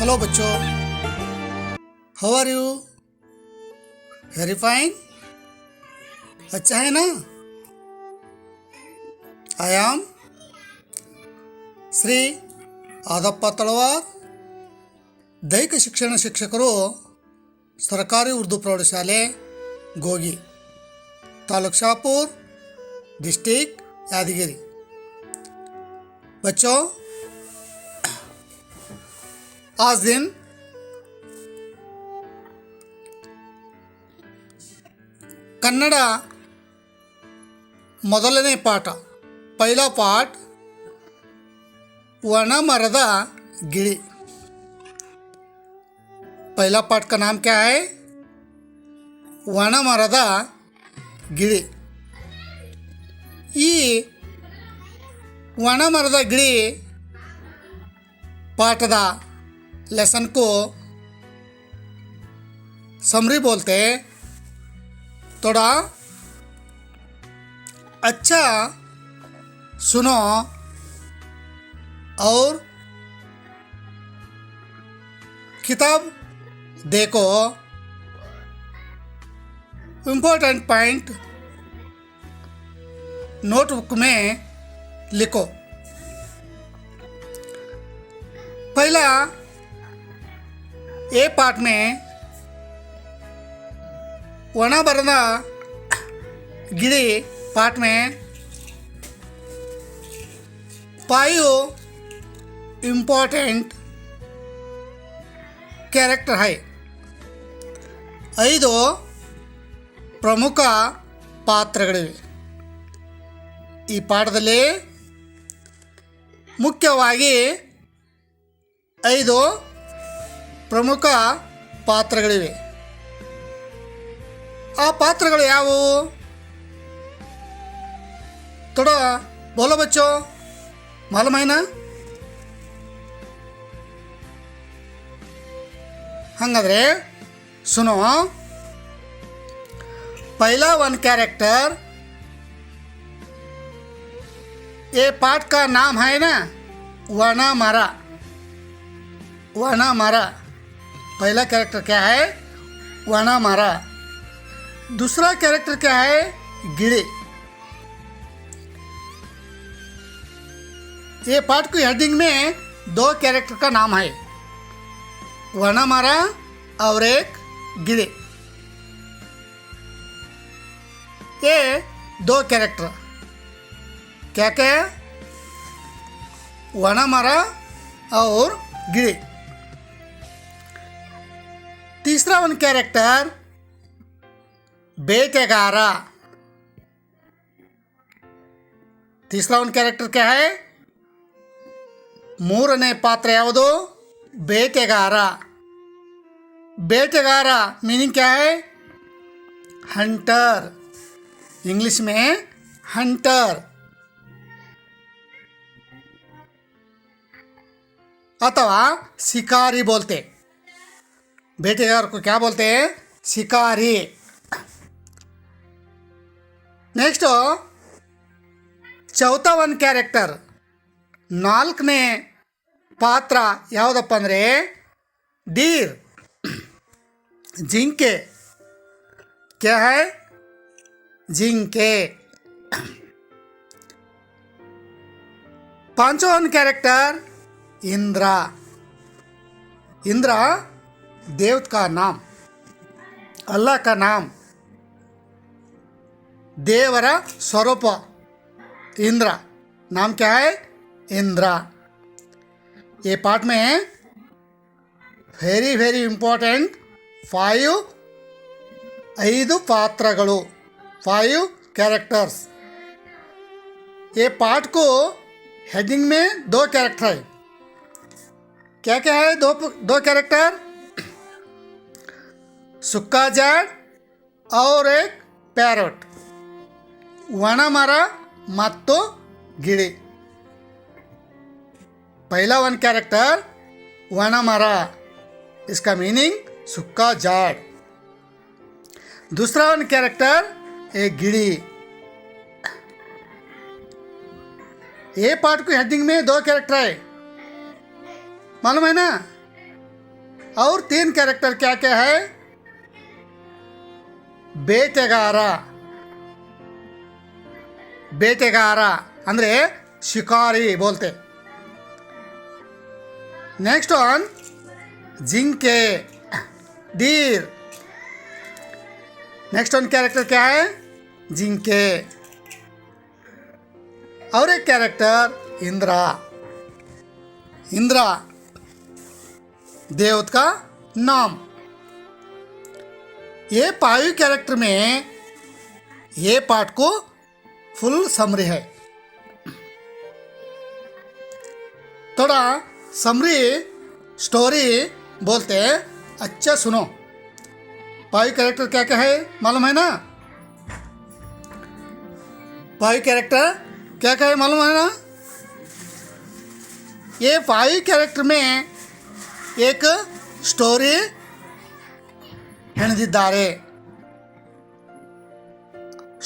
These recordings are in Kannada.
हेलो बच्चों, how are you? Very fine. अच्छा है ना? आई एम ಶ್ರೀ ಆದಪ್ಪ ತಳವಾರ್, ದೈಹಿಕ ಶಿಕ್ಷಣ ಶಿಕ್ಷಕರು, ಸರ್ಕಾರಿ ಉರ್ದು ಪ್ರೌಢಶಾಲೆ गोगी, तालुक शाहपुर, डिस्ट्रिक्ट यादगिरी। बच्चों, आज दिन कन्नड़ ಮೊದಲನೇ ಪಾಠ, पहला पाठ वनमರದ गिಳಿ। पहला पाठ का नाम क्या है? वनमರದ गिಳಿ। ಈ वनमರದ गिಳಿ पाठ दा लेसन को समरी बोलते। थोड़ा अच्छा सुनो और किताब देखो, इम्पोर्टेंट पॉइंट नोटबुक में लिखो। पहला ए पाठ में वनमರದ गिಳಿ पाठ में 5 इम्पोर्टेंट कैरेक्टर है, 5 ಪ್ರಮುಖ ಪಾತ್ರಗಳಿವೆ। ಈ ಪಾಠದಲ್ಲಿ ಮುಖ್ಯವಾಗಿ 5 ಪ್ರಮುಖ ಪಾತ್ರಗಳಿವೆ। ಆ ಪಾತ್ರಗಳು ಯಾವುವು? थोड़ा बोलो बच्चों, मालूम है ना? हंगाद्रे सुनो। पहला वन कैरेक्टर, ये पाठ का नाम है ना वनमರ। वनमರ पहला कैरेक्टर क्या है? वनमರ। दूसरा कैरेक्टर क्या है? गिಳಿ। ये पाठ की हेडिंग में 2 कैरेक्टर का नाम है, वनमರ और एक गिಳಿ। ये 2 कैरेक्टर क्या क्या? वनमರ और गिಳಿ। तीसरा वन कैरेक्टर ಬೇಟೆಗಾರ। तीसरा वन कैरेक्टर क्या है? ಮೂರನೇ ಪಾತ್ರ ಯಾವುದು? ಬೇಟೆಗಾರ। ಬೇಟೆಗಾರ मीनिंग क्या है? हंटर, इंग्लिश में हंटर। अथवा शिकारी बोलते। बेटेगार को क्या बोलते हैं? शिकारी। नेक्स्ट चौथा वन कैरेक्टर, 4ನೇ पात्र ಯಾವುದಪ್ಪ ಅಂದರೆ डीर, जिंके। क्या है? जिंके। 5वां वन कैरेक्टर इंद्र। इंद्र देवता का नाम, अल्लाह का नाम, देवरा स्वरूप इंद्र। नाम क्या है? इंद्र। ये पाठ में वेरी वेरी इंपॉर्टेंट 5 ಪಾತ್ರಗಳು, 5 कैरेक्टर्स। ये पाठ को हेडिंग में 2 कैरेक्टर है। क्या क्या है? 2 कैरेक्टर, सुक्का जाड़ और एक पैरोट। वनमರ ಮತ್ತು ಗಿಳಿ। पहला वन कैरेक्टर वनमರ, इसका मीनिंग सुक्का जाड़। दूसरा वन कैरेक्टर एक गिಳಿ। ये पार्ट की हेडिंग में 2 कैरेक्टर है, मालूम है ना? और 3 कैरेक्टर क्या क्या है? ಬೇಟೆಗಾರ, ಬೇಟೆಗಾರ ಅಂದರೆ ಶಿಕಾರಿ बोलते. नेक्स्ट वन जिंके, डीर. नेक्स्ट वन कैरेक्टर क्या है? जिंके. और एक कैरेक्टर इंद्रा. इंद्रा देवता का नाम. ये 5 कैरेक्टर में ये पार्ट को फुल समरी है. थोड़ा समरी स्टोरी बोलते हैं. अच्छा सुनो. 5 कैरेक्टर क्या क्या है मालूम है ना? 5 कैरेक्टर क्या क्या है मालूम है ना? ये 5 कैरेक्टर में एक स्टोरी ಹೆಣೆದಿದ್ದಾರೆ.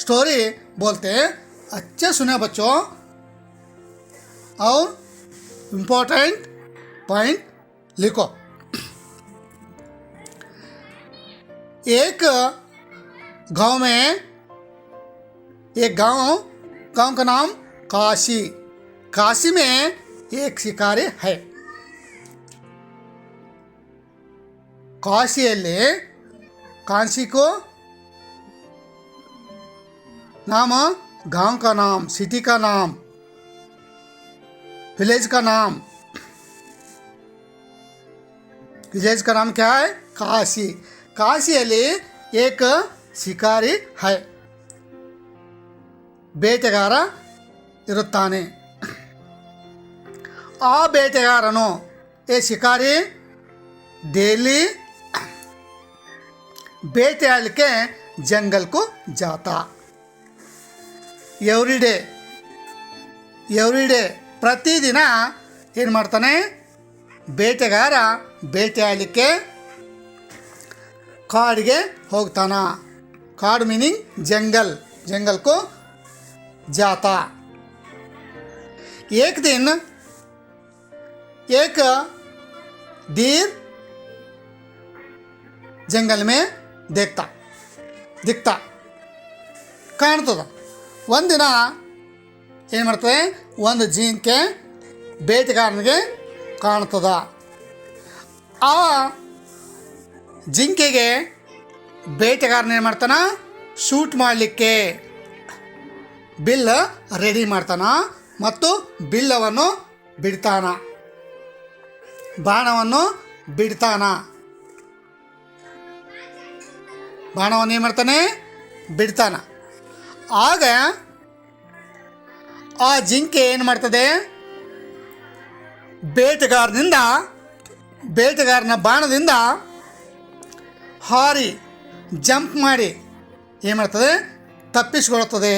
स्टोरी बोलते हैं. अच्छे सुने बच्चों और इम्पोर्टेंट पॉइंट लिखो. एक गांव में एक गांव का नाम काशी. काशी में एक शिकारी है. ಕಾಶಿಯಲ್ಲಿ काशी को नाम, गांव का नाम, सिटी का नाम, विलेज का नाम. विलेज का नाम क्या है? काशी. ಕಾಶಿಯಲ್ಲಿ एक ಶಿಕಾರಿ है. ಬೇಟೆಗಾರ ಇರುತ್ತಾನೆ. ಆ ಬೇಟೆಗಾರನು ए शिकारी डेली ಬೇಟೆಯಾಡಲಿಕ್ಕೆ जंगल को जाता. एव्री डे ಪ್ರತಿದಿನ ಏನು ಮಾಡ್ತಾನೆ? ಬೇಟೆಗಾರ ಬೇಟೆಯಾಡಲಿಕ್ಕೆ ಕಾಡಿಗೆ ಹೋಗ್ತಾನ. ಕಾಡು मीनिंग जंगल को जाता. एक दिन एक डीर जंगल में दिखता ಕಾಣ್ತದ. ಒಂದಿನ ಏನು ಮಾಡ್ತದೆ? ಒಂದು ಜಿಂಕೆ ಬೇಟೆಗಾರನಿಗೆ ಕಾಣ್ತದ. ಆ ಜಿಂಕೆಗೆ ಬೇಟೆಗಾರನ ಏನು ಮಾಡ್ತಾನ? ಶೂಟ್ ಮಾಡಲಿಕ್ಕೆ ಬಿಲ್ ರೆಡಿ ಮಾಡ್ತಾನ ಮತ್ತು ಬಿಲ್ಲವನ್ನು ಬಿಡ್ತಾನ, ಬಾಣವನ್ನು ಬಿಡ್ತಾನ. ಬಾಣವನ್ನು ಏನು ಮಾಡ್ತಾನೆ? ಬಿಡ್ತಾನ. ಆಗ ಆ ಜಿಂಕೆ ಏನು ಮಾಡ್ತದೆ? ಬೇಟೆಗಾರನ ಬಾಣದಿಂದ ಹಾರಿ ಜಂಪ್ ಮಾಡಿ ಏನು ಮಾಡ್ತದೆ? ತಪ್ಪಿಸಿಕೊಳ್ಳುತ್ತದೆ.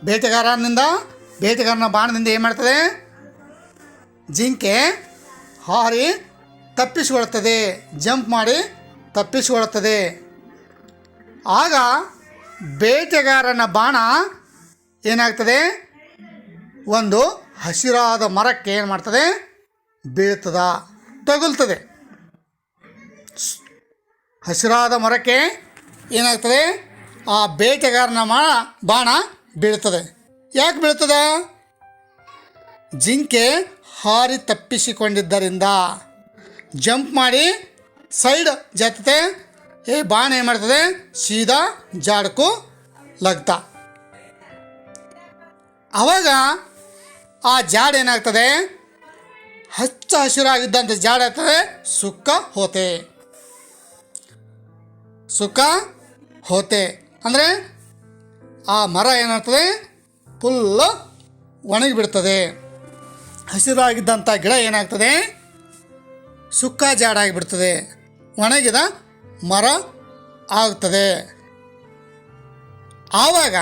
ಬೇಟೆಗಾರನ ಬಾಣದಿಂದ ಏನು ಮಾಡ್ತದೆ? ಜಿಂಕೆ ಹಾರಿ ತಪ್ಪಿಸಿಕೊಳ್ಳುತ್ತದೆ, ಜಂಪ್ ಮಾಡಿ ತಪ್ಪಿಸಿಕೊಳ್ಳುತ್ತದೆ. ಆಗ ಬೇಟೆಗಾರನ ಬಾಣ ಏನಾಗ್ತದೆ? ಒಂದು ಹಸಿರಾದ ಮರಕ್ಕೆ ಏನು ಮಾಡ್ತದೆ? ಬೀಳ್ತದ, ತಗುಲ್ತದೆ. ಹಸಿರಾದ ಮರಕ್ಕೆ ಏನಾಗ್ತದೆ? ಆ ಬೇಟೆಗಾರನ ಬಾಣ ಬೀಳ್ತದೆ. ಯಾಕೆ ಬೀಳ್ತದ? ಜಿಂಕೆ ಹಾರಿ ತಪ್ಪಿಸಿಕೊಂಡಿದ್ದರಿಂದ. ಜಂಪ್ ಮಾಡಿ ಸೈಡ್ ಜಾತತೆ, ಬಾಣ ಏನು ಮಾಡ್ತದೆ? ಸೀದಾ ಜಾಡಕ್ಕೂ ಲಗ್ತಾ. ಆವಾಗ ಆ ಜಾಡ ಏನಾಗ್ತದೆ? ಹಚ್ಚ ಹಸಿರಾಗಿದ್ದಂಥ ಜಾಡ ಆಗ್ತದೆ ಸುಕ್ಕ ಹೋತೆ ಅಂದರೆ ಆ ಮರ ಏನಾಗ್ತದೆ? ಫುಲ್ಲು ಒಣಗಿಬಿಡ್ತದೆ. ಹಸಿರಾಗಿದ್ದಂಥ ಗಿಡ ಏನಾಗ್ತದೆ? ಸುಕ್ಕ ಜಾಡಾಗಿಬಿಡ್ತದೆ, ಒಣಗಿದ ಮರ ಆಗ್ತದೆ. ಆವಾಗ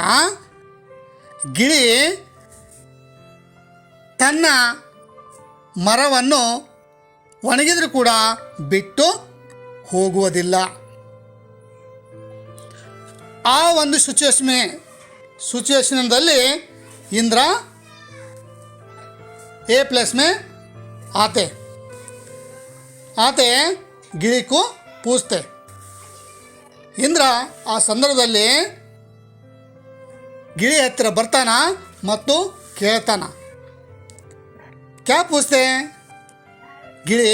ಗಿಳಿ ತನ್ನ ಮರವನ್ನು ಒಣಗಿದ್ರೂ ಕೂಡ ಬಿಟ್ಟು ಹೋಗುವುದಿಲ್ಲ. ಆ ಒಂದು सिचुएशनದಲ್ಲಿ इंद्र ए प्लेस में आते. ಆತೆ ಗಿಳಿಕು ಪೂಸ್ತೆ. ಇಂದ್ರ ಆ ಸಂದರ್ಭದಲ್ಲಿ ಗಿಳಿ ಹತ್ತಿರ ಬರ್ತಾನ ಮತ್ತು ಕೇಳ್ತಾನ, ಕ್ಯಾ ಪೂಸ್ತೆ? ಗಿಳಿ,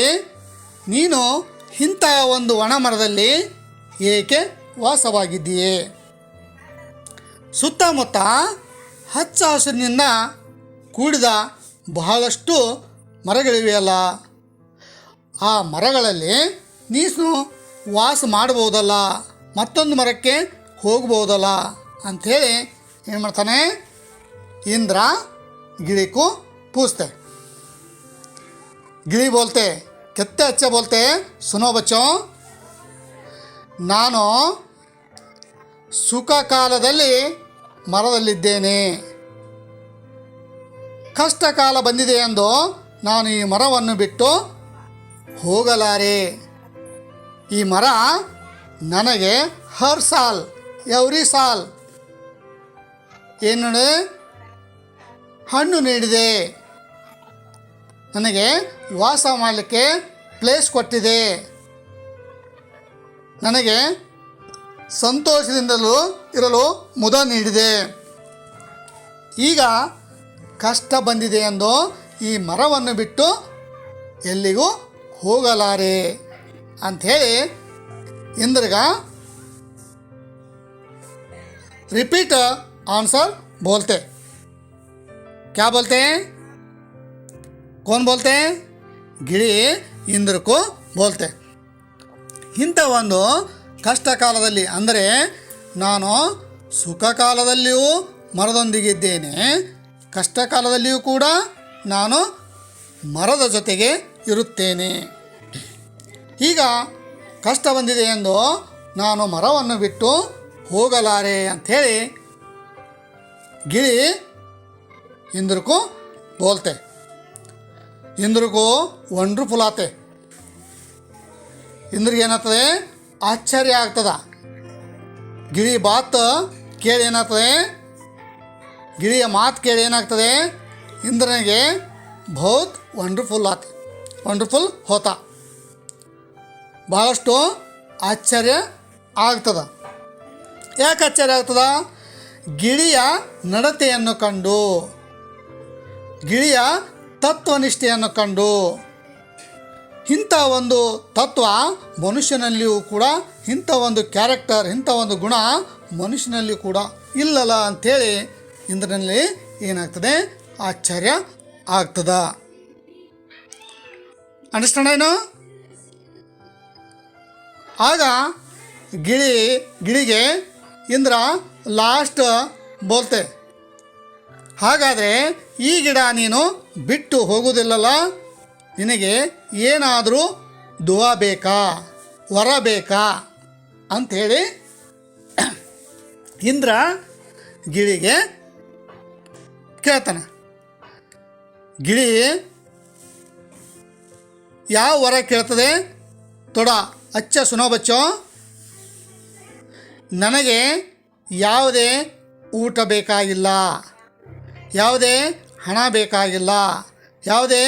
ನೀನು ಇಂಥ ಒಂದು ಒಣ ಮರದಲ್ಲಿ ಏಕೆ ವಾಸವಾಗಿದ್ದೀಯೇ? ಸುತ್ತಮುತ್ತ ಹಚ್ಚ ಹಸಿರಿನಿಂದ ಕೂಡಿದ ಬಹಳಷ್ಟು ಮರಗಳಿವೆಯಲ್ಲ, ಆ ಮರಗಳಲ್ಲಿ ನೀನು ವಾಸ ಮಾಡ್ಬೋದಲ್ಲ, ಮತ್ತೊಂದು ಮರಕ್ಕೆ ಹೋಗ್ಬೋದಲ್ಲ ಅಂಥೇಳಿ ಏನು ಮಾಡ್ತಾನೆ ಇಂದ್ರ ಗಿಳಿಗೂ ಪೂछते. ಗಿಳಿ ಬೋಲ್ತೆ, ಕೆತ್ತೆ ಅಚ್ಚ ಬೋಲ್ತೆ, ಸುನೋ ಬಚ್ಚೋ, ನಾನು ಸುಖ ಕಾಲದಲ್ಲಿ ಮರದಲ್ಲಿದ್ದೇನೆ, ಕಷ್ಟ ಕಾಲ ಬಂದಿದೆ ಎಂದು ನಾನು ಈ ಮರವನ್ನು ಬಿಟ್ಟು ಹೋಗಲಾರೆ. ಈ ಮರ ನನಗೆ ಹರ್ ಸಾಲ್ ಎವ್ರಿ ಸಾಲ್ ಏನು ಹಣ್ಣು ನೀಡಿದೆ, ನನಗೆ ವಾಸ ಮಾಡಲಿಕ್ಕೆ ಪ್ಲೇಸ್ ಕೊಟ್ಟಿದೆ, ನನಗೆ ಸಂತೋಷದಿಂದಲೂ ಇರಲು ಮುದ ನೀಡಿದೆ. ಈಗ ಕಷ್ಟ ಬಂದಿದೆ ಎಂದು ಈ ಮರವನ್ನು ಬಿಟ್ಟು ಎಲ್ಲಿಗೂ ಹೋಗಲಾರೆ ಅಂಥೇಳಿ ಇಂದ್ರಗ रिपीट आंसर बोलते. क्या बोलते हैं? कौन बोलते हैं? ಗಿಳಿ ಇಂದ್ರಕ್ಕೂ ಬೋಲ್ತೆ. ಇಂಥ ಒಂದು ಕಷ್ಟ ಕಾಲದಲ್ಲಿ, ಅಂದರೆ ನಾನು ಸುಖ ಕಾಲದಲ್ಲಿಯೂ ಮರದೊಂದಿಗಿದ್ದೇನೆ, ಕಷ್ಟ ಕಾಲದಲ್ಲಿಯೂ ಕೂಡ ನಾನು ಮರದ ಜೊತೆಗೆ ಇರುತ್ತೇನೆ. ಈಗ ಕಷ್ಟ ಬಂದಿದೆ ಎಂದು ನಾನು ಮರವನ್ನು ಬಿಟ್ಟು ಹೋಗಲಾರೆ ಅಂಥೇಳಿ ಗಿಳಿ ಇಂದ್ರಕ್ಕೂ ಬೋಲ್ತೆ. ಇಂದ್ರಗೂ ವಂಡರ್ಫುಲ್ ಆತೆ. ಇಂದ್ರಿಗೆ ಏನಾಗ್ತದೆ, ಆಶ್ಚರ್ಯ ಆಗ್ತದ. ಗಿಳಿ ಬಾತ್ ಕೇಳಿ ಏನಾಗ್ತದೆ, ಗಿಳಿಯ ಮಾತು ಕೇಳಿ ಏನಾಗ್ತದೆ, ಇಂದ್ರನಿಗೆ ಬಹುತ್ ವಂಡರ್ಫುಲ್ ಆತೆ, ವಂಡರ್ಫುಲ್ ಹೋತ, ಭಾಳಷ್ಟು ಆಶ್ಚರ್ಯ ಆಗ್ತದ. ಯಾಕೆ ಆಶ್ಚರ್ಯ ಆಗ್ತದ? ಗಿಳಿಯ ನಡತೆಯನ್ನು ಕಂಡು, ಗಿಳಿಯ ತತ್ವನಿಷ್ಠೆಯನ್ನು ಕಂಡು. ಇಂಥ ಒಂದು ತತ್ವ ಮನುಷ್ಯನಲ್ಲಿಯೂ ಕೂಡ, ಇಂಥ ಒಂದು ಕ್ಯಾರೆಕ್ಟರ್, ಇಂಥ ಒಂದು ಗುಣ ಮನುಷ್ಯನಲ್ಲಿ ಕೂಡ ಇಲ್ಲಲ್ಲ ಅಂಥೇಳಿ ಇಂದ್ರನಲ್ಲಿ ಏನಾಗ್ತದೆ, ಆಶ್ಚರ್ಯ ಆಗ್ತದ. ಅಂಡರ್ಸ್ಟ್ಯಾಂಡ್ ಏನು? ಆಗ ಗಿಳಿಗೆ ಇಂದ್ರ ಲಾಸ್ಟ್ ಬೋಲ್ತೆ, ಹಾಗಾದರೆ ಈ ಗಿಡ ನೀನು ಬಿಟ್ಟು ಹೋಗುವುದಿಲ್ಲಲ್ಲ, ನಿನಗೆ ಏನಾದರೂ ದುವಾ ಬೇಕಾ, ವರ ಬೇಕಾ ಅಂಥೇಳಿ ಇಂದ್ರ ಗಿಳಿಗೆ ಕೇಳ್ತಾನೆ. ಗಿಳಿ ಯಾವ ವರ ಕೇಳ್ತದೆ? ಥೋಡಾ ಅಚ್ಚ ಸುನೋ ಬಚ್ಚೋ, ನನಗೆ ಯಾವುದೇ ಊಟ ಬೇಕಾಗಿಲ್ಲ, ಯಾವುದೇ ಹಣ ಬೇಕಾಗಿಲ್ಲ, ಯಾವುದೇ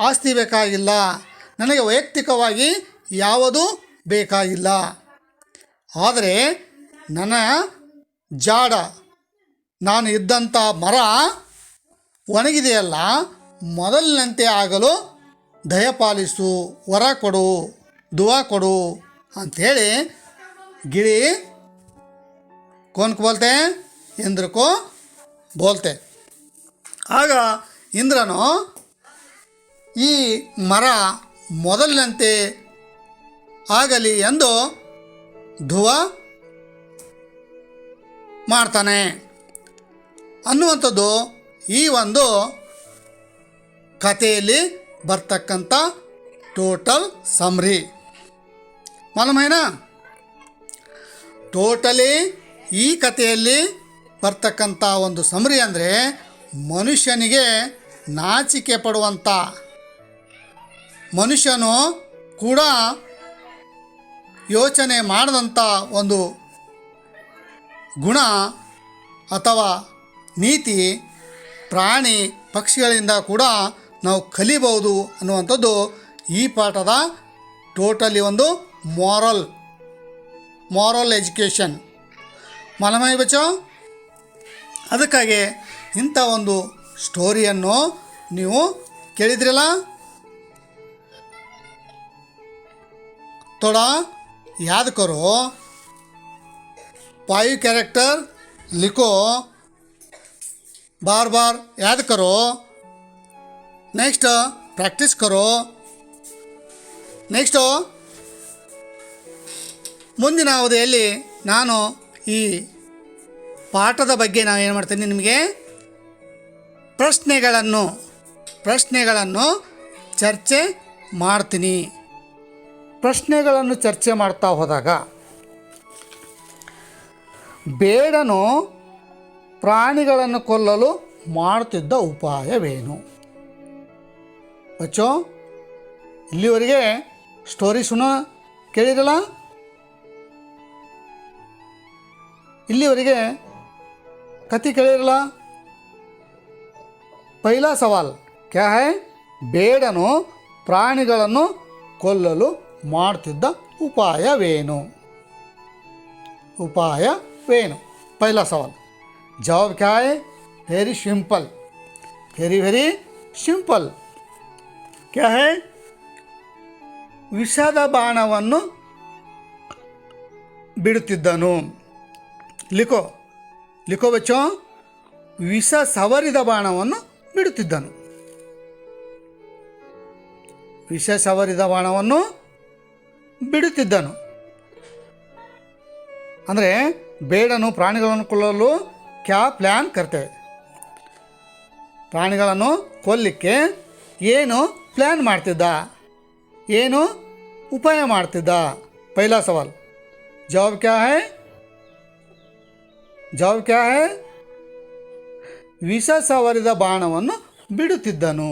ಆಸ್ತಿ ಬೇಕಾಗಿಲ್ಲ, ನನಗೆ ವೈಯಕ್ತಿಕವಾಗಿ ಯಾವುದೂ ಬೇಕಾಗಿಲ್ಲ. ಆದರೆ ನನ್ನ ಜಾಡ, ನಾನು ಇದ್ದಂಥ ಮರ ಒಣಗಿದೆಯಲ್ಲ, ಮೊದಲಿನಂತೆ ಆಗಲು ದಯಪಾಲಿಸು, ವರ ಕೊಡು, ದುವಾ ಕೊಡು ಅಂಥೇಳಿ ಗಿಳಿ ಕೋನ್ಕು ಬೋಲ್ತೆ, ಇಂದ್ರಕ್ಕೂ ಬೋಲ್ತೆ. ಆಗ ಇಂದ್ರನು ಈ ಮರ ಮೊದಲಿನಂತೆ ಆಗಲಿ ಎಂದು ದುವಾ ಮಾಡ್ತಾನೆ ಅನ್ನುವಂಥದ್ದು ಈ ಒಂದು ಕಥೆಯಲ್ಲಿ ಬರ್ತಕ್ಕಂಥ ಟೋಟಲ್ ಸಮರಿ. ಮಾಲೂಮ್ ಹೈನಾ? ಟೋಟಲಿ ಈ ಕಥೆಯಲ್ಲಿ ಬರ್ತಕ್ಕಂಥ ಒಂದು ಸಮರಿ ಅಂದರೆ ಮನುಷ್ಯನಿಗೆ ನಾಚಿಕೆ ಪಡುವಂಥ, ಮನುಷ್ಯನು ಕೂಡ ಯೋಚನೆ ಮಾಡದಂಥ ಒಂದು ಗುಣ ಅಥವಾ ನೀತಿ ಪ್ರಾಣಿ ಪಕ್ಷಿಗಳಿಂದ ಕೂಡ ನಾವು ಕಲಿಬಹುದು ಅನ್ನುವಂಥದ್ದು ಈ ಪಾಠದ ಟೋಟಲಿ ಒಂದು ಮಾರಲ್ ಎಜುಕೇಷನ್ ಮಾಲೂಮ್ ಹೈ ಬಚ್ಚೋ. ಅದಕ್ಕಾಗಿ ಇಂಥ ಒಂದು ಸ್ಟೋರಿಯನ್ನು ನೀವು ಕೇಳಿದ್ರಲ್ಲ. थोड़ा याद करो, 5 कैरेक्टर लिखो, बार बार याद करो, नेक्स्ट प्रैक्टिस करो. नेक्स्ट ಮುಂದಿನ ಅವಧಿಯಲ್ಲಿ ನಾನು ಈ ಪಾಠದ ಬಗ್ಗೆ ನಾನು ಏನು ಮಾಡ್ತೀನಿ, ನಿಮಗೆ ಪ್ರಶ್ನೆಗಳನ್ನು ಚರ್ಚೆ ಮಾಡ್ತೀನಿ. ಪ್ರಶ್ನೆಗಳನ್ನು ಚರ್ಚೆ ಮಾಡ್ತಾ ಹೋದಾಗ ಬೇಡನು ಪ್ರಾಣಿಗಳನ್ನು ಕೊಲ್ಲಲು ಮಾಡುತ್ತಿದ್ದ ಉಪಾಯವೇನು? ಬಚ್ಚೋ, ಇಲ್ಲಿವರೆಗೆ ಸ್ಟೋರಿ ಕೇಳಿರಲ್ಲ. ಇಲ್ಲಿವರೆಗೆ ಕಥೆ ಕೇಳಿರಲ್ಲ. ಪೈಲಾ ಸವಾಲ್ ಕ್ಯಾ ಹೈ? ಬೇಡನು ಪ್ರಾಣಿಗಳನ್ನು ಕೊಲ್ಲಲು ಮಾಡ್ತಿದ್ದ ಉಪಾಯವೇನು? ಪೈಲಾ ಸವಾಲ್. ಜವಾಬ್ ಕ್ಯಾ ಹೈ? Very simple. ಕ್ಯಾ ಹೈ? ವಿಷದ ಬಾಣವನ್ನು ಬಿಡುತ್ತಿದ್ದನು. ಲಿಖೋ ಬಚ್ಚೋ. ವಿಷ ಸವರಿದ ಬಾಣವನ್ನು ಬಿಡುತ್ತಿದ್ದನು. ಅಂದರೆ ಬೇಡನು ಪ್ರಾಣಿಗಳನ್ನು ಕೊಲ್ಲಲು ಕ್ಯಾ ಪ್ಲ್ಯಾನ್ ಕರ್ತೇವೆ. ಪ್ರಾಣಿಗಳನ್ನು ಕೊಲ್ಲಿಕ್ಕೆ ಏನು ಪ್ಲ್ಯಾನ್ ಮಾಡ್ತಿದ್ದ, ಏನು ಉಪಾಯ ಮಾಡ್ತಿದ್ದ? ಪೈಲಾ ಸವಾಲ್. ಜವಾಬ್ ಕ್ಯಾ ಹೈ? ವಿಷ ಸವರಿದ ಬಾಣವನ್ನು ಬಿಡುತ್ತಿದ್ದನು.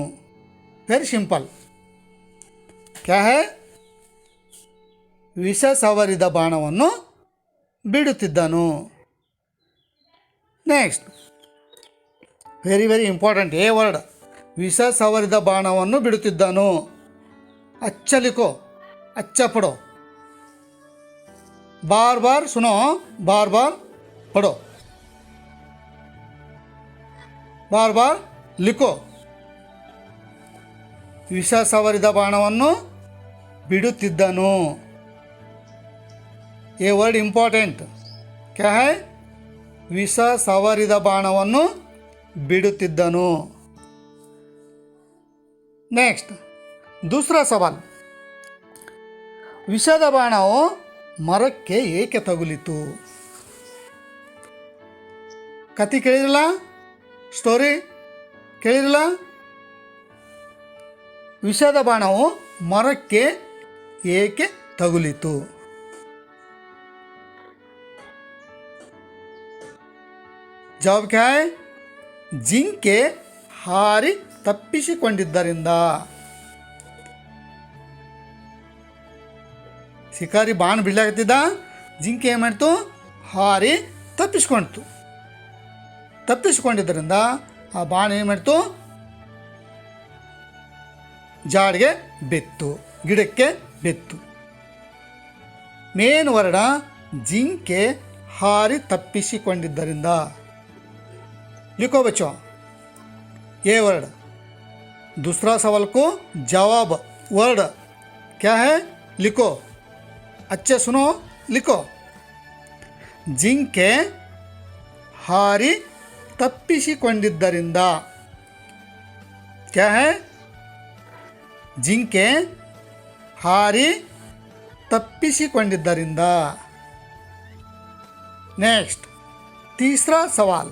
Very simple. ಕ್ಯಾ ಹೈ? ವಿಷ ಸವರಿದ ಬಾಣವನ್ನು ಬಿಡುತ್ತಿದ್ದನು. Next very important a word. ವಿಷ ಸವರಿದ ಬಾಣವನ್ನು ಬಿಡುತ್ತಿದ್ದನು. ಅಚ್ಚ ಲಿಖೋ, ಅಚ್ಚ ಪಡೋ. ಬಾರ್ ಬಾರ್ ಸುನೋ, ಬಾರ್ ಬಾರ್ ಪಡೋ, ಬಾರ್ ಬಾರ್ ಲಿಖೋ. ವಿಷ ಸವರಿದ ಬಾಣವನ್ನು ಬಿಡುತ್ತಿದ್ದನು. A word important. ಕ್ಯಾ ಹೈ? ವಿಷ ಸವರಿದ ಬಾಣವನ್ನು ಬಿಡುತ್ತಿದ್ದನು. ನೆಕ್ಸ್ಟ್ ದೂಸರಾ ಸವಾಲ್. ವಿಷದ ಬಾಣವು ಮರಕ್ಕೆ ಏಕೆ ತಗುಲಿತು? ಕತೆ ಕೇಳಿರಲ್ಲ, ಸ್ಟೋರಿ ಕೇಳಿರಲ್ಲ. ವಿಷದ ಬಾಣವು ಮರಕ್ಕೆ ಏಕೆ ತಗುಲಿತು? ಜವಾಬ್ ಕ್ಯಾ ಹೈ? ಜಿಂಕೆ ಹಾರಿ ತಪ್ಪಿಸಿಕೊಂಡಿದ್ದರಿಂದ. ಶಿಕಾರಿ ಬಾಣ ಬಿಡ್ಲಾಕತ್ತಿದ್ದ, ಜಿಂಕೆ ಏನು ಮಾಡ್ತು? ಹಾರಿ ತಪ್ಪಿಸಿಕೊಂಡಿದ್ದರಿಂದ ಆ ಬಾಣ ಏನು ಮಾಡ್ತು? ಜಾಡಿಗೆ ಬಿತ್ತು, ಗಿಡಕ್ಕೆ ಬಿತ್ತು. ಮೇನ್ ವರ್ಡ ಜಿಂಕೆ ಹಾರಿ ತಪ್ಪಿಸಿಕೊಂಡಿದ್ದರಿಂದ. लिखो बच्चों ये वर्ड. दूसरा सवाल को जवाब वर्ड क्या है? लिखो, अच्छे सुनो, लिखो. ಜಿಂಕೆ ಹಾರಿ ತಪ್ಪಿಸಿಕೊಂಡಿದ್ದರಿಂದ. क्या है? ಜಿಂಕೆ ಹಾರಿ ತಪ್ಪಿಸಿಕೊಂಡಿದ್ದರಿಂದ. नेक्स्ट तीसरा सवाल.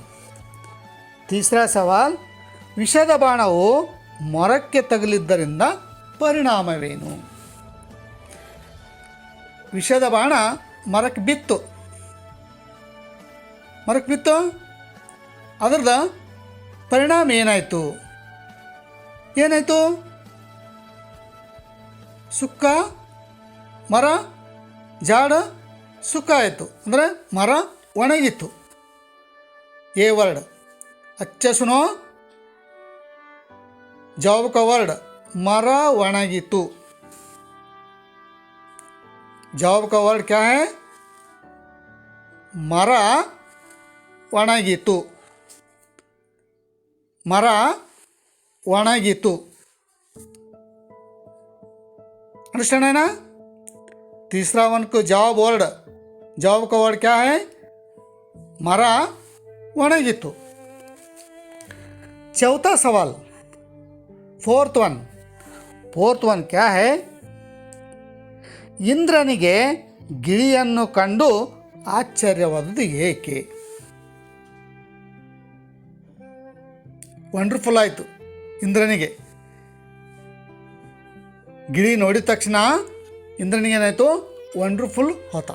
ವಿಷದ ಬಾಣವು ಮರಕ್ಕೆ ತಗುಲಿದ್ದರಿಂದ ಪರಿಣಾಮವೇನು? ವಿಷದ ಬಾಣ ಮರಕ್ಕೆ ಬಿತ್ತು. ಅದರದ ಪರಿಣಾಮ ಏನಾಯಿತು? ಸುಕ್ಕ ಮರ, ಜಾಡ ಸುಕ್ಕ ಆಯಿತು, ಅಂದರೆ ಮರ ಒಣಗಿತ್ತು. A word. अच्छे सुनो, जवाब का वर्ड मर ಒಣಗಿತು. जवाब का वर्ड क्या है? मर ಒಣಗಿತು. मर ಒಣಗಿತು. अंडरस्टैंड है ना? तीसरा वन को जवाब वर्ड, जवाब का वर्ड क्या है? मर ಒಣಗಿತು. चौथा सवाल, फोर्थ वन क्या है? ಇಂದ್ರನಿಗೆ ಗಿಳಿಯನ್ನು ಕಂಡು ಆಶ್ಚರ್ಯವಾದುದು ಏಕೆ? ವಂಡರ್ಫುಲ್ ಆಯಿತು. ಇಂದ್ರನಿಗೆ ಗಿಳಿ ನೋಡಿದ ತಕ್ಷಣ ಇಂದ್ರನಿಗೆ ಏನಾಯಿತು? ವಂಡರ್ಫುಲ್ ಹೋತ.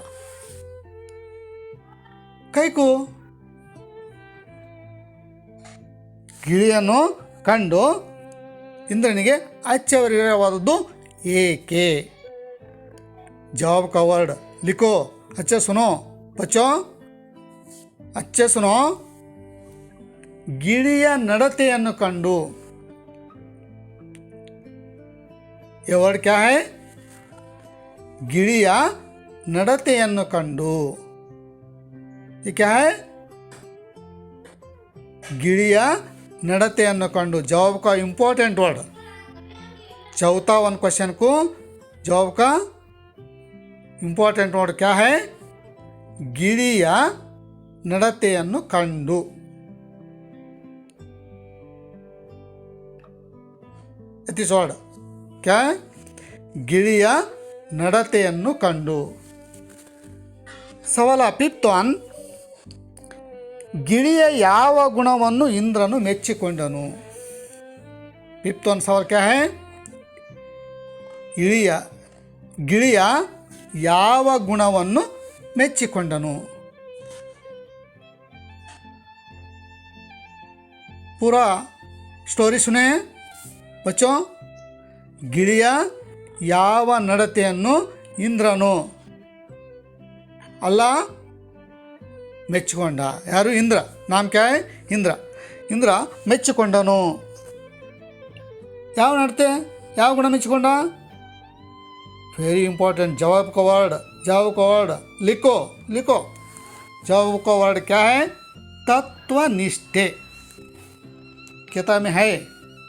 ಕೈಕು ಗಿಳಿಯನ್ನು ಕಂಡು ಇಂದ್ರನಿಗೆ ಆಶ್ಚರ್ಯವಾದದ್ದು ಏಕೆ? जवाब का वर्ड लिखो. अच्छे सुनो बच्चों, अच्छे सुनो. ಗಿಳಿಯ ನಡತೆಯನ್ನು ಕಂಡು. ये वर्ड क्या है? ಗಿಳಿಯ ನಡತೆಯನ್ನು ಕಂಡು. ये क्या है? ಗಿಳಿಯ ನಡತೆಯನ್ನು ಕಂಡು. जवाब का इम्पोर्टेंट वर्ड. चौथा वन क्वेश्चन को जवाब का ಇಂಪಾರ್ಟೆಂಟ್ ವರ್ಡ್ ಕ್ಯಾ ಹೈ? ಗಿಳಿಯ ನಡತೆಯನ್ನು ಕಂಡು. ದಿಸ್ ವರ್ಡ್ ಕ್ಯಾ? ಗಿಳಿಯ ನಡತೆಯನ್ನು ಕಂಡು. ಸವಾಲ ಫಿಫ್ತ್ ಒನ್, ಗಿಳಿಯ ಯಾವ ಗುಣವನ್ನು ಇಂದ್ರನು ಮೆಚ್ಚಿಕೊಂಡನು? ಫಿಫ್ತ್ ಒನ್ ಸವಾಲ್ ಕ್ಯಾ ಹೈ? ಗಿಳಿಯ ಯಾವ ಗುಣವನ್ನು ಮೆಚ್ಚಿಕೊಂಡನು? पूरा ಸ್ಟೋರಿ ಸುನೆ ಬಚ್ಚೋ. ಗಿಳಿಯ ಯಾವ ನಡತೆಯನ್ನು ಇಂದ್ರನು ಅಲ್ಲ ಮೆಚ್ಚಿಕೊಂಡ? ಯಾರು? ಇಂದ್ರ. ನಾಮ್ ಕ್ಯಾ ಹೈ? ಇಂದ್ರ ಮೆಚ್ಚಿಕೊಂಡನು. ಯಾವ ನಡತೆ, ಯಾವ ಗುಣ ಮೆಚ್ಚಿಕೊಂಡ? Very important. जवाब का वर्ड लिखो. जवाब का वर्ड क्या है? तत्वनिष्ठे. किताब में है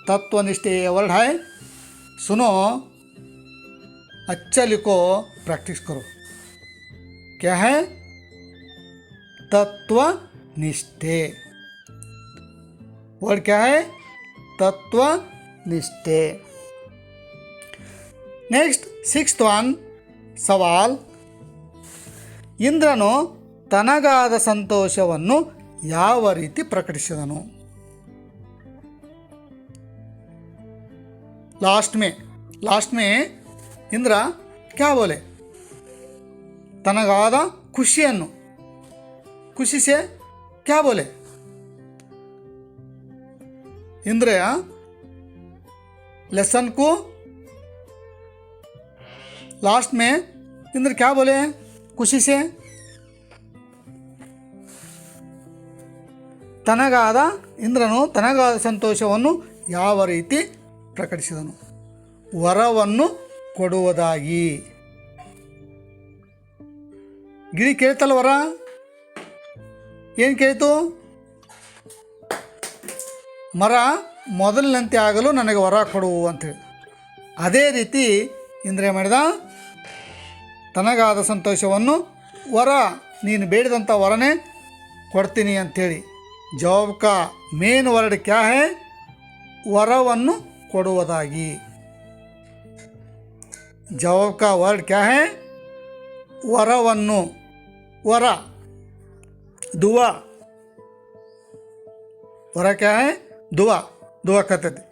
तत्वनिष्ठे, ये वर्ड है. सुनो, अच्छा लिखो, प्रैक्टिस करो. क्या है? तत्वनिष्ठे. वर्ड क्या है? तत्वनिष्ठे. नेक्स्ट सिक्स्थ वन सवाल, ಇಂದ್ರನು ತನಗಾದ ಸಂತೋಷವನ್ನು ಯಾವ ರೀತಿ ಪ್ರಕಟಿಸಿದನು? लास्ट में इंद्र क्या बोले? तनगाद खुशिಯನ್ನು, खुशी से क्या बोले? इंद्र लेसन को लास्ट में इंद्र क्या बोले? खुशी से ತನಗಾದ ಇಂದ್ರನು ತನಗಾದ ಸಂತೋಷವನ್ನು ಯಾವ ರೀತಿ ಪ್ರಕಟಿಸಿದನು? ವರವನ್ನು ಕೊಡುವುದಾಗಿ. ಗಿಳಿ ಕೇಳ್ತಲ್ಲ ವರ, ಏನು ಕೇಳಿತು? ಮರ ಮೊದಲಿನಂತೆ ಆಗಲು ನನಗೆ ವರ ಕೊಡು ಅಂತೇಳಿ. ಅದೇ ರೀತಿ ಇಂದ್ರ ಮಾಡಿದ, ತನಗಾದ ಸಂತೋಷವನ್ನು ವರ, ನೀನು ಬೇಡಿದಂಥ ವರನೇ ಕೊಡ್ತೀನಿ ಅಂಥೇಳಿ. ಜವಾಬ್ ಕಾ ಮೇನ್ ವರ್ಡ್ ಕ್ಯಾ ಹೈ? ವರವನ್ನು ಕೊಡುವುದಾಗಿ. ಜವಾಬ್ ಕಾ ವರ್ಡ್ ಕ್ಯಾ ಹೈ? ವರವನ್ನು. ವರ दुआ. ವರ ಕ್ಯಾ ಹೈ? ದುವಾ. ದುವಾ ಕರ್ತೈತಿ.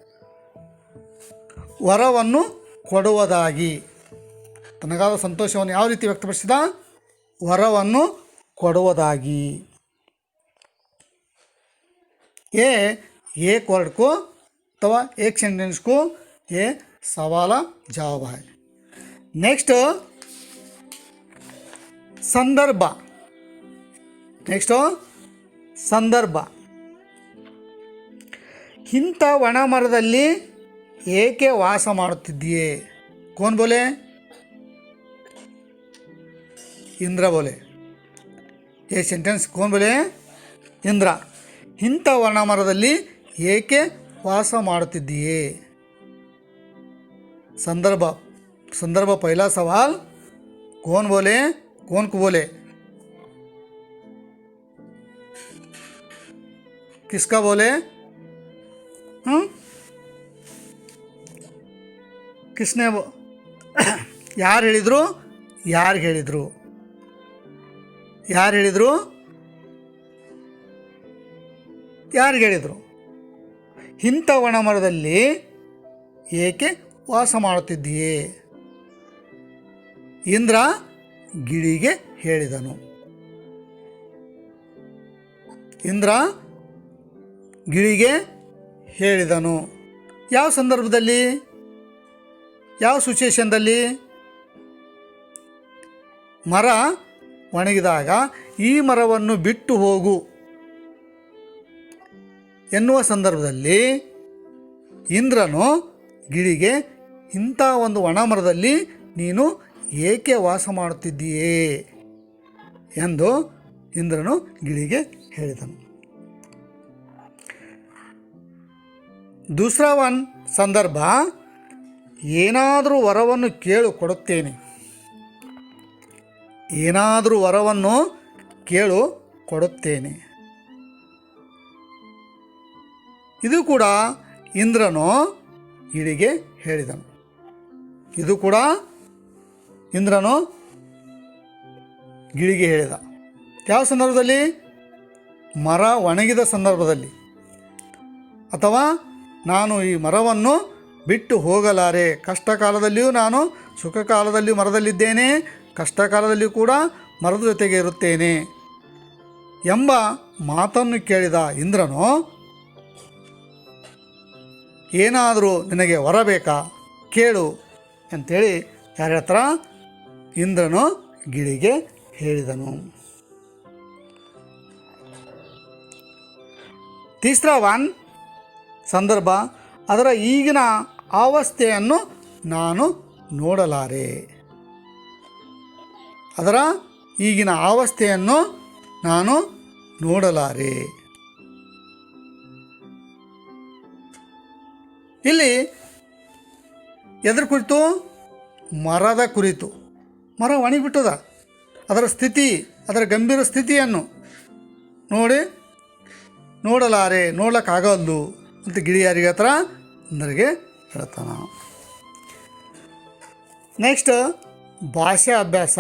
ವರವನ್ನು ಕೊಡುವುದಾಗಿ. ತನಗಾದ ಸಂತೋಷವನ್ನು ಯಾವ ರೀತಿ ವ್ಯಕ್ತಪಡಿಸಿದ? ವರವನ್ನು ಕೊಡುವುದಾಗಿ. ये एक वर्ड को अथवा एक सेंटेंस को ये सवाल जवाब है. नेक्स्ट संदर्भ. ಇಂಥ ಒಣ ಮರದಲ್ಲಿ ಏಕೆ ವಾಸ ಮಾಡುತ್ತಿದ್ದೀಯೇ? कौन बोले? ಇಂದ್ರ ಬೋಲೆ. ये सेंटेंस कौन बोले? इंद्र. ಇಂಥ ವರ್ಣಮರದಲ್ಲಿ ಏಕೆ ವಾಸ ಮಾಡುತ್ತಿದ್ದೀಯೇ? संदर्भ पहला सवाल कौन बोले, कौन को बोले, किसका बोले? किसने ಯಾರು ಹೇಳಿದ್ರು? ಯಾರಿಗೆ ಹೇಳಿದ್ರು? ಯಾರು ಹೇಳಿದ್ರು? ಯಾರಿಗೆ ಹೇಳಿದರು? ಇಂಥ ಒಣಮರದಲ್ಲಿ ಏಕೆ ವಾಸ ಮಾಡುತ್ತಿದ್ದೀಯೇ? ಇಂದ್ರ ಗಿಳಿಗೆ ಹೇಳಿದನು. ಇಂದ್ರ ಗಿಳಿಗೆ ಹೇಳಿದನು. ಯಾವ ಸಂದರ್ಭದಲ್ಲಿ? ಯಾವ ಸಿಚುವೇಶನ್ದಲ್ಲಿ? ಮರ ಒಣಗಿದಾಗ ಈ ಮರವನ್ನು ಬಿಟ್ಟು ಹೋಗು ಎನ್ನುವ ಸಂದರ್ಭದಲ್ಲಿ ಇಂದ್ರನು ಗಿಳಿಗೆ ಇಂಥ ಒಂದು ಒಣಮರದಲ್ಲಿ ನೀನು ಏಕೆ ವಾಸ ಮಾಡುತ್ತಿದ್ದೀಯೇ ಎಂದು ಇಂದ್ರನು ಗಿಳಿಗೆ ಹೇಳಿದನು. दूसरा वन ಸಂದರ್ಭ, ಏನಾದರೂ ವರವನ್ನು ಕೇಳು ಕೊಡುತ್ತೇನೆ. ಏನಾದರೂ ವರವನ್ನು ಕೇಳು ಕೊಡುತ್ತೇನೆ. ಇದು ಕೂಡ ಇಂದ್ರನು ಗಿಳಿಗೆ ಹೇಳಿದನು. ಇದು ಕೂಡ ಇಂದ್ರನು ಗಿಳಿಗೆ ಹೇಳಿದ. ಯಾವ ಸಂದರ್ಭದಲ್ಲಿ? ಮರ ಒಣಗಿದ ಸಂದರ್ಭದಲ್ಲಿ, ಅಥವಾ ನಾನು ಈ ಮರವನ್ನು ಬಿಟ್ಟು ಹೋಗಲಾರೆ, ಕಷ್ಟ ಕಾಲದಲ್ಲಿಯೂ ನಾನು ಸುಖ ಕಾಲದಲ್ಲಿಯೂ ಮರದಲ್ಲಿದ್ದೇನೆ, ಕಷ್ಟ ಕಾಲದಲ್ಲಿಯೂ ಕೂಡ ಮರದ ಜೊತೆಗೆ ಇರುತ್ತೇನೆ ಎಂಬ ಮಾತನ್ನು ಕೇಳಿದ ಇಂದ್ರನು, ಏನಾದರೂ ನಿನಗೆ ವರ ಬೇಕಾ ಕೇಳು ಅಂಥೇಳಿ ಯಾರ ಹತ್ರ? ಇಂದ್ರನು ಗಿಳಿಗೆ ಹೇಳಿದನು. ತೀಸ್ರಾ ಒನ್ ಸಂದರ್ಭ, ಅದರ ಈಗಿನ ಅವಸ್ಥೆಯನ್ನು ನಾನು ನೋಡಲಾರೆ. ಅದರ ಈಗಿನ ಅವಸ್ಥೆಯನ್ನು ನಾನು ನೋಡಲಾರೆ. ಇಲ್ಲಿ ಎದರ ಕುರಿತು? ಮರದ ಕುರಿತು. ಮರ ಒಣಗಿಬಿಟ್ಟದ, ಅದರ ಸ್ಥಿತಿ, ಅದರ ಗಂಭೀರ ಸ್ಥಿತಿಯನ್ನು ನೋಡಲಾರೆ, ನೋಡ್ಲಿಕ್ಕಾಗಲ್ದು ಅಂತ ಗಿಳಿ ಯಾರಿಗೆ ಹತ್ರ? ಇಂದ್ರಿಗೆ ಹೇಳ್ತಾನ. नेक्स्ट भाषा अभ्यास.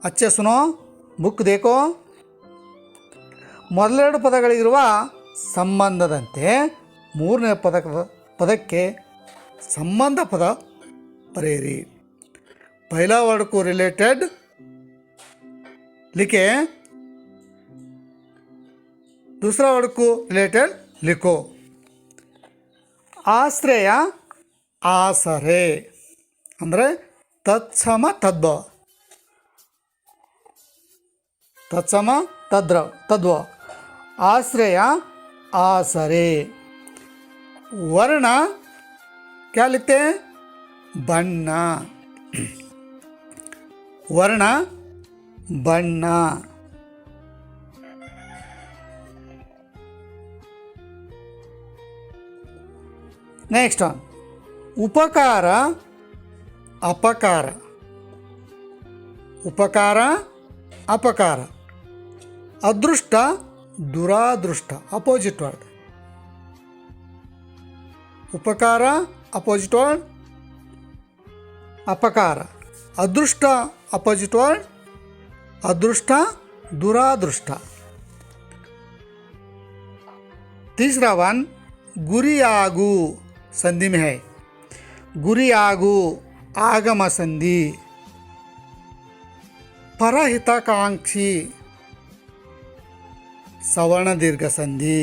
अच्छे सुनो, बुक देखो. ಮೊದಲೆರಡು ಪದಗಳಿರುವ ಸಂಬಂಧದಂತೆ ಮೂರನೇ ಪದಕ್ಕೆ ಸಂಬಂಧ ಪದ ಬರೆಯಿರಿ. पहला वर्ड को रिलेटेड लिखे, दूसरा वर्ड को रिलेटेड लिखो. ಆಶ್ರಯ, ಆಸರೆ ಅಂದರೆ ತತ್ಸಮ ತದ್ಭವ. तत्सम तद्भव. आश्रय, आसरे. वर्ण क्या लिखते हैं? बಣ್ಣ. वर्ण बಣ್ಣ. नेक्स्ट उपकार, अपकार. उपकार, अपकार. ಅದೃಷ್ಟ, ದುರಾದೃಷ್ಟ. Opposite word. ಉಪಕಾರ ಅಪೋಸಿಟ್ ವರ್ಡ್, ಅಪಕಾರ. ಅದೃಷ್ಟ ಅಪೋಸಿಟ್ ವರ್ಡ್, ಅದೃಷ್ಟ, ದುರಾದೃಷ್ಟ. तीसरा वन गुरियागु संधि में है. गुरियागु आगम संधि. परहितकांक्षी सवर्ण दीर्घ संधि.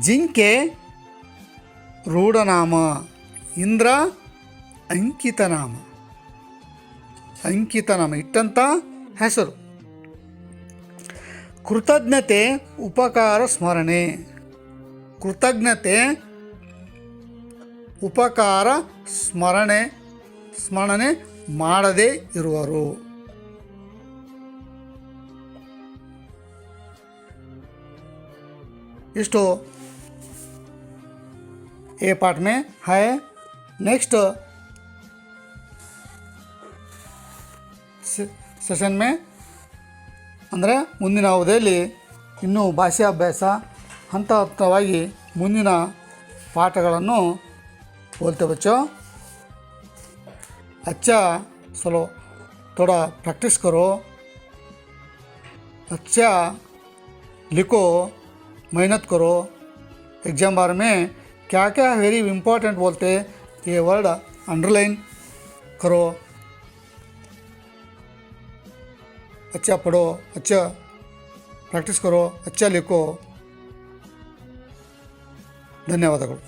जिंके रूढ़नाम. इंद्र अंकित नाम. अंकित नाम इಟ್ಟಂತ ಹೆಸರು. ಕೃತಜ್ಞತೆ, ಉಪಕಾರ, ಸ್ಮರಣೆ. ಕೃತಜ್ಞತೆ, ಉಪಕಾರ, ಸ್ಮರಣೆ, ಮಾಡದೇ ಇರುವರು. इस्तो ए पार्ट में है. नेक्स्ट ಸೆಷನ್ ಮೇ ಅಂದರೆ ಮುಂದಿನ ಅವಧಿಯಲ್ಲಿ ಇನ್ನೂ ಭಾಷೆ ಅಭ್ಯಾಸ ಹಂತ ಹಂತವಾಗಿ ಮುಂದಿನ ಪಾಠಗಳನ್ನು बोलते बच्चों. अच्छा चलो थोड़ा प्रैक्टिस करो, अच्छा लिखो, मेहनत करो. एग्ज़ाम बार में क्या क्या वेरी इम्पोर्टेंट बोलते ये वर्ड अंडरलाइन करो. अच्छा पढ़ो, अच्छा प्रैक्टिस करो, अच्छा लिखो. ಧನ್ಯವಾದಗಳು.